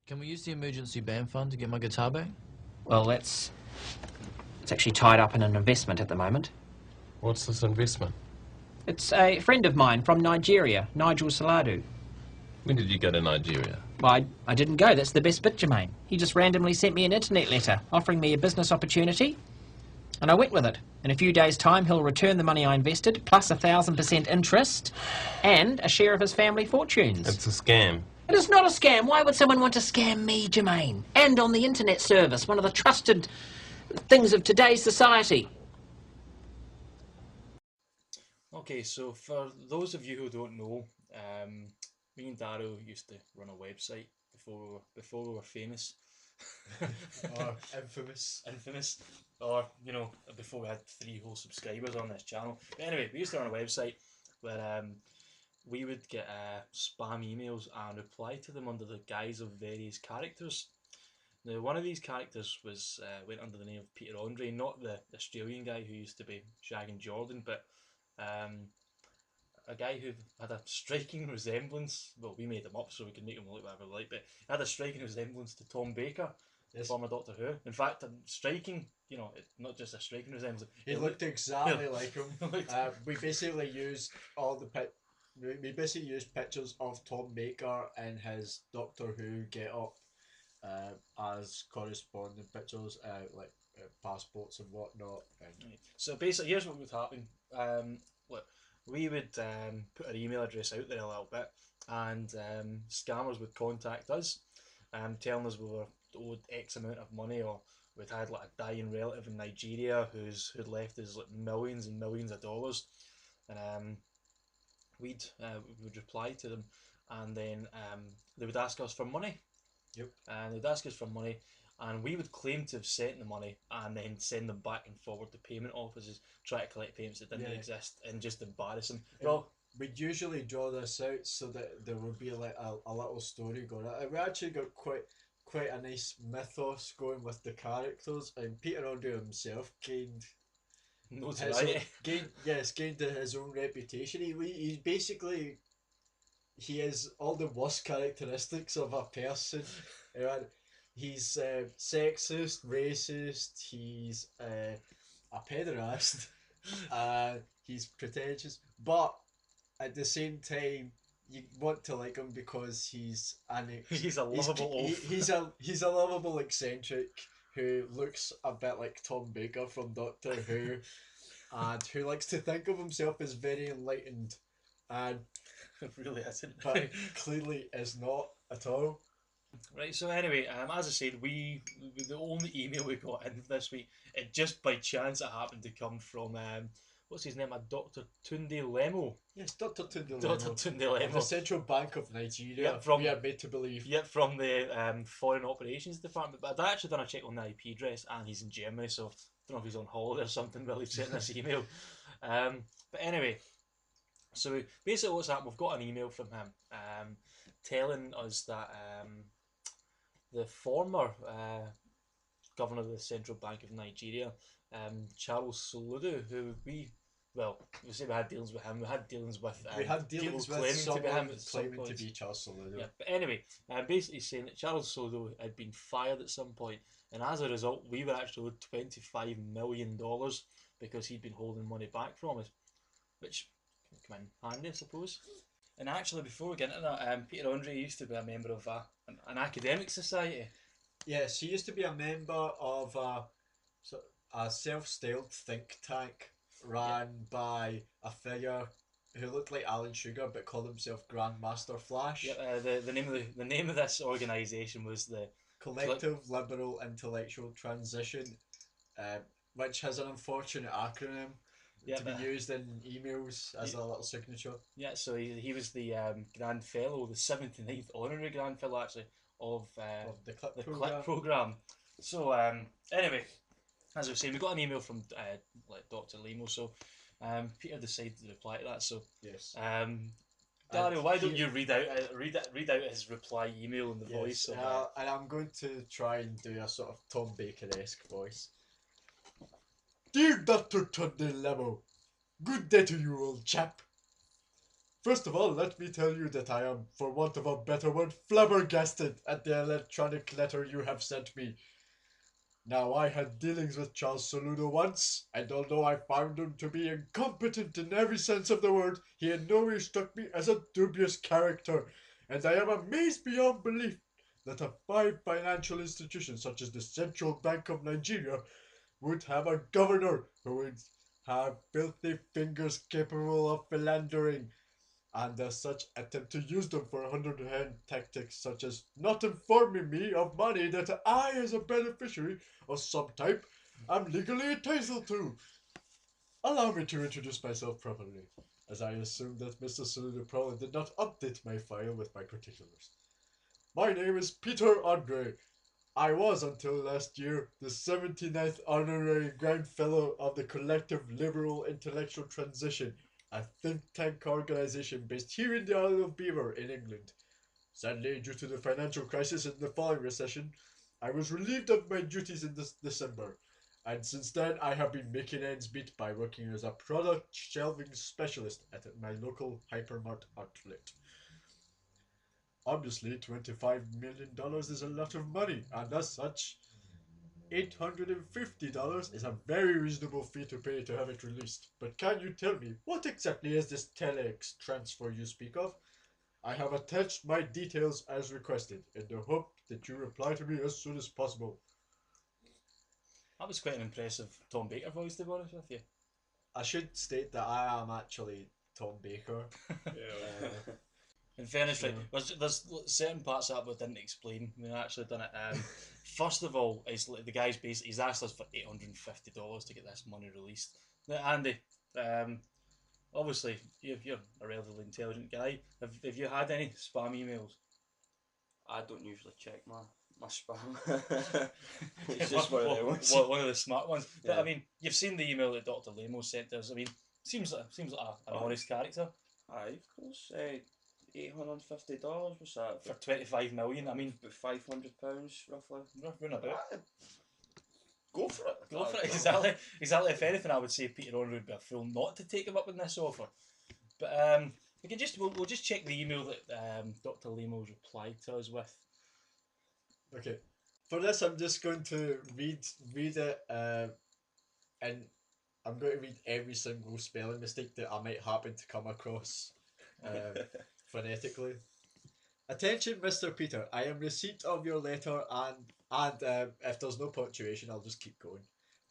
Can we use the emergency band fund to get my guitar back? Well, it's actually tied up in an investment at the moment. What's this investment? It's a friend of mine from Nigeria, Nigel Saladu. When did you go to Nigeria? Well, I didn't go, that's the best bit, Jermaine. He just randomly sent me an internet letter offering me a business opportunity, and I went with it. In a few days' time, he'll return the money I invested, plus 1,000% interest, and a share of his family fortunes. It's a scam. It is not a scam. Why would someone want to scam me, Jermaine? And on the internet service, one of the trusted things of today's society. Okay, so for those of you who don't know, me and Daryl used to run a website before we were famous. Or infamous. Infamous. Or, you know, before we had 3 whole subscribers on this channel. But anyway, we used to run a website where we would get spam emails and reply to them under the guise of various characters. Now, one of these characters was went under the name of Peter Andre, not the Australian guy who used to be shagging Jordan, but a guy who had a striking resemblance. Well, we made him up so we could make him look whatever we like, but he had a striking resemblance to Tom Baker, Yes. former Doctor Who. In fact, striking, you know, not just a striking resemblance. He looked exactly like him. Looked- We basically used we basically used pictures of Tom Baker in his Doctor Who get-up as corresponding pictures, like passports and whatnot. And So basically, here's what would happen. Look, we would put our email address out there a little bit, and scammers would contact us, telling us we were owed X amount of money, or we'd had like a dying relative in Nigeria who'd left us like millions and millions of dollars, and we would reply to them, and then they would ask us for money. Yep. And they'd ask us for money, and we would claim to have sent the money and then send them back and forward to payment offices, try to collect payments that didn't exist, and just embarrass them. Well, we'd usually draw this out so that there would be like a little story going on. We actually got quite a nice mythos going with the characters, and Peter Andre himself gained notoriety. gained his own reputation. He's basically, he has all the worst characteristics of a person. He's sexist, racist, he's a pederast, he's pretentious, but at the same time you want to like him because he's He's a lovable oaf. he's a lovable eccentric who looks a bit like Tom Baker from Doctor Who, and who likes to think of himself as very enlightened, and It really isn't. but clearly is not at all. Right, so anyway, as I said, the only email we got in this week, it just by chance it happened to come from what's his name, Dr. Tunde Lemo. Yes, Dr. Tunde Dr. Lemo. Tunde Of the Lemo. Central Bank of Nigeria, Yeah, from- we are made to believe. Yep, from the Foreign Operations Department. But I'd actually done a check on the IP address, and he's in Germany, so I don't know if he's on holiday or something while he's sent this email. But anyway, so basically what's happened, we've got an email from him telling us that the former governor of the Central Bank of Nigeria, Charles Soludo, who we say we had dealings with him. We had dealings with We had dealings people with claiming to be someone him at some claiming to points. be Charles Soludo. Yeah, but anyway, basically saying that Charles Soludo had been fired at some point, and as a result, we were actually owed $25 million because he'd been holding money back from us, which can come in handy, I suppose. And actually, before we get into that, Peter Andre used to be a member of an academic society. Yes, he used to be a member of a self-styled think tank ran by a figure who looked like Alan Sugar but called himself Grandmaster Flash. Yeah, the name of this organisation was the Collective Liberal Intellectual Transition, which has an unfortunate acronym to be used in emails as a little signature. Yeah, so he was the Grand Fellow, the 79th Honorary Grand Fellow actually, of the Clip the programme. Clip programme. So anyway, as I was saying, we got an email from Dr. Lemo, so Peter decided to reply to that. So Yes. Dario, why don't you read out his reply email in the voice? Yes, Of, and I'm going to try and do a sort of Tom Baker-esque voice. Dear Dr. Tunde Lemo, good day to you, old chap. First of all, let me tell you that I am, for want of a better word, flabbergasted at the electronic letter you have sent me. Now, I had dealings with Charles Saludo once, and although I found him to be incompetent in every sense of the word, he in no way struck me as a dubious character, and I am amazed beyond belief that a fine financial institution such as the Central Bank of Nigeria would have a governor who would have filthy fingers capable of philandering, and as such attempt to use them for underhand tactics such as not informing me of money that I, as a beneficiary of some type, am legally entitled to. Allow me to introduce myself properly, as I assume that Mr. Saludo probably did not update my file with my particulars. My name is Peter Andre. I was, until last year, the 79th Honorary Grand Fellow of the Collective Liberal Intellectual Transition, a think tank organisation based here in the Isle of Beaver in England. Sadly, due to the financial crisis and the following recession, I was relieved of my duties in this December, and since then I have been making ends meet by working as a product shelving specialist at my local hypermart outlet. Obviously, $25 million is a lot of money, and as such, $850 is a very reasonable fee to pay to have it released. But can you tell me, what exactly is this telex transfer you speak of? I have attached my details as requested, in the hope that you reply to me as soon as possible. That was quite an impressive Tom Baker voice, to be honest with you. I should state that I am actually Tom Baker. In fairness, right, So- there's certain parts of that we didn't explain. We actually done it. First of all, the guy's basically he's asked us for $850 to get this money released. Now, Andy, obviously you're a relatively intelligent guy. Have you had any spam emails? I don't usually check my spam. It's just one of them ones. One of the smart ones. But Yeah. I mean, you've seen the email that Dr. Lemos sent us. I mean, seems like an honest character Aye, of course. $850. What's that? for 25 million. I mean, About £500 roughly. round about. Go for it. Go for it. Exactly. If anything, I would say Peter Orr would be a fool not to take him up on this offer. But we can we'll just check the email that Dr. Lemos replied to us with. Okay. For this, I'm just going to read it, and I'm going to read every single spelling mistake that I might happen to come across phonetically. Attention, Mr. Peter. I am receipt of your letter, and if there's no punctuation, I'll just keep going.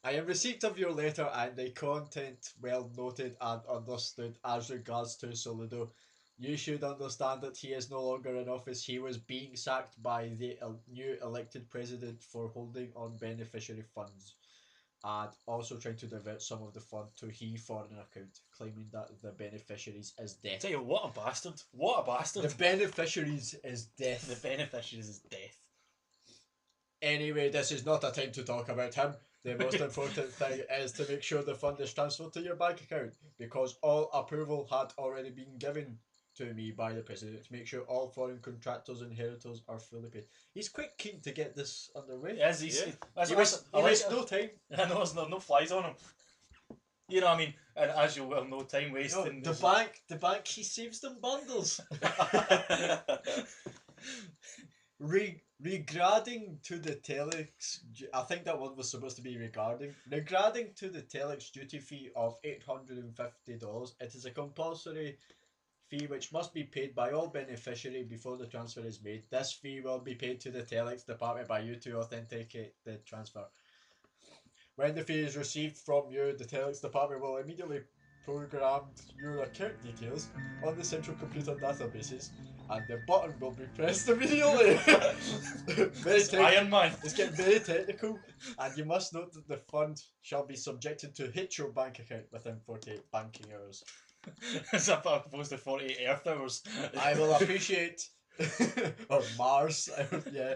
I am receipt of your letter and the content well noted and understood as regards to Saludo. You should understand that he is no longer in office. He was being sacked by the new elected president for holding on beneficiary funds and also trying to divert some of the fund to his foreign account, claiming that the beneficiaries is death. Tell you what a bastard! What a bastard! The beneficiaries is death. The beneficiaries is death. Anyway, this is not a time to talk about him. The most important thing is to make sure the fund is transferred to your bank account, because all approval had already been given to me by the president to make sure all foreign contractors and inheritors are fully paid. He's quite keen to get this underway. Yes, he's. Yeah. That's, He that's, wastes no time. I know there's no flies on him. You know what I mean? And as you well know, time No, wasting. the bank, he saves them bundles. Regarding to the telex, I think that one was supposed to be regarding to the telex duty fee of $850. It is a compulsory fee which must be paid by all beneficiary before the transfer is made. This fee will be paid to the telex department by you to authenticate the transfer. When the fee is received from you, the telex department will immediately program your account details on the central computer databases, and the button will be pressed immediately. Very It's Iron Man. It's getting very technical, and you must note that the fund shall be subjected to hit your bank account within 48 banking hours. As opposed to 48 Earth hours. I will appreciate, or Mars, yeah.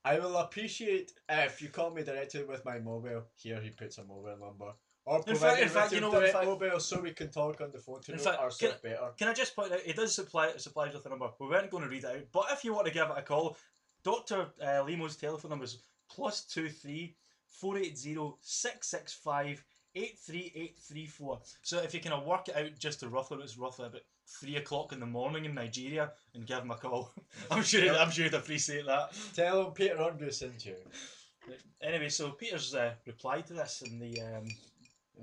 I will appreciate if you call me directly with my mobile. Here he puts a mobile number. Or provide in fact, me you know with what, your in direct fact- mobile so we can talk on the phone to In know fact, ourselves better. Can I just point out, he does supply us with a number. We weren't going to read it out, but if you want to give it a call, Dr. Lemo's telephone number is +23 480 665 83834. So if you kind of work it out just to roughly, it's roughly about 3 o'clock in the morning in Nigeria, and give him a call. I'm sure he'd appreciate that. Tell him Peter Andre sent you. Anyway, so Peter's replied to this in the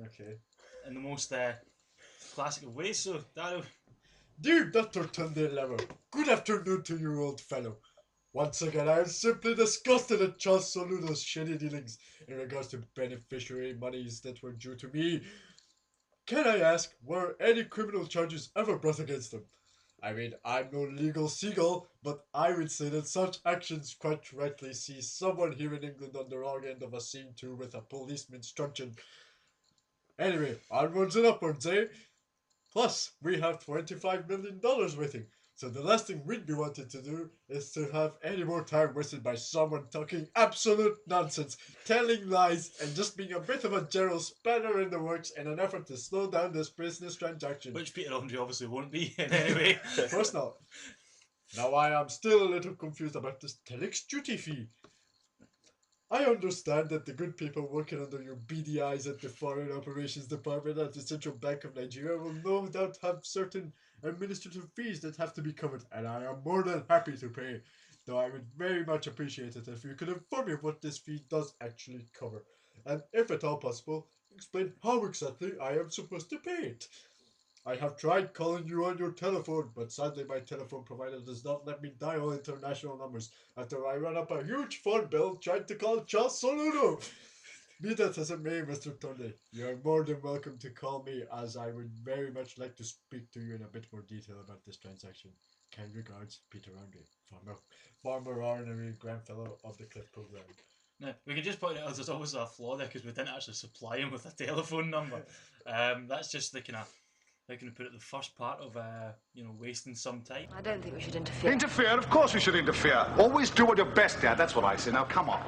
Okay. in the most classic of ways. So Daryl, Dear Dr. Tunde Lever, good afternoon to you, old fellow. Once again, I am simply disgusted at Charles Soludo's shady dealings in regards to beneficiary monies that were due to me. Can I ask, were any criminal charges ever brought against him? I mean, I'm no legal seagull, but I would say that such actions quite rightly see someone here in England on the wrong end of a scene too with a policeman's truncheon. Anyway, onwards and upwards, eh? Plus, we have $25 million waiting. So the last thing we'd be wanting to do is to have any more time wasted by someone talking absolute nonsense, telling lies, and just being a bit of a general spanner in the works in an effort to slow down this business transaction. which Peter Andre obviously won't be in any way. Of course not. Now I am still a little confused about this telex duty fee. I understand that the good people working under your beady eyes at the Foreign Operations Department at the Central Bank of Nigeria will no doubt have certain administrative fees that have to be covered, and I am more than happy to pay. Though I would very much appreciate it if you could inform me of what this fee does actually cover, and if at all possible, explain how exactly I am supposed to pay it. I have tried calling you on your telephone, but sadly my telephone provider does not let me dial international numbers after I run up a huge phone bill trying to call Charles Soludo. Be that as it may, Mr. Tunde, you are more than welcome to call me, as I would very much like to speak to you in a bit more detail about this transaction. Kind regards, Peter Andre, former honorary Grand Fellow of the Cliff Program. Now, we can just point out there's always a flaw there because we didn't actually supply him with a telephone number. That's just the kind of, how can I put it, the first part of wasting some time. I don't think we should interfere. Interfere? Of course we should interfere. Always do what you're best at. That's what I say. Now, come on.